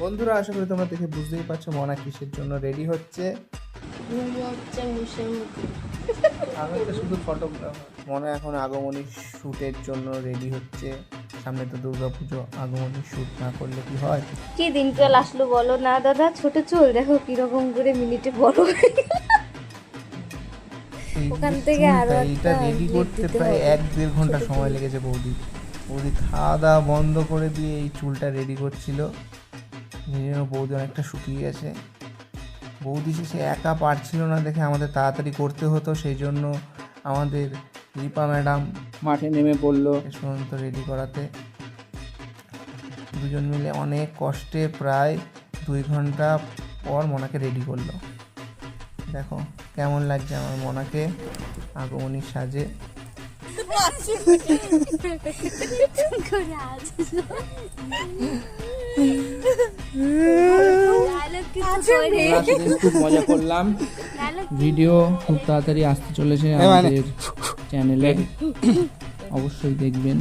বন্ধুরা, আশা করি তোমরা দেখে বুঝতেই পারছো মনা কিসের জন্য রেডি হচ্ছে। আমি তো শুধু ফটোগ্রাফার। মনে এখন আগমনী শ্যুটের জন্য রেডি হচ্ছে। সামনে তো দুর্গাপুজো, আগমনী শ্যুট না করলে কি হয়? কি দিনকাল আসলো বলো না দাদা। ছোট চুল দেখো কিরকম করে মিনিটে বড় হয়ে গেল। ওখান থেকে আরো এটা রেডি করতে প্রায় 1-1.5 ঘন্টা সময় লেগেছে বৌদি। বৌদি খাওয়া দাওয়া বন্ধ করে দিয়ে এই চুলটা রেডি করছিল। এই জন্য বৌদি অনেকটা শুকিয়ে গেছে। বৌদি সে একা পারছিল না দেখে আমাদের তাড়াতাড়ি করতে হতো, সেই জন্য আমাদের রিপা ম্যাডাম মাঠে নেমে পড়লো সুমন্ত রেডি করাতে। দুজন মিলে অনেক কষ্টে প্রায় 2 ঘন্টা পর মনাকে রেডি করলো। দেখো কেমন লাগছে আমার মনাকে আগমনীর সাজে। খুব মজা করলাম। ভিডিও খুব তাড়াতাড়ি আসতে চলেছে আমাদের চ্যানেলে, অবশ্যই দেখবেন।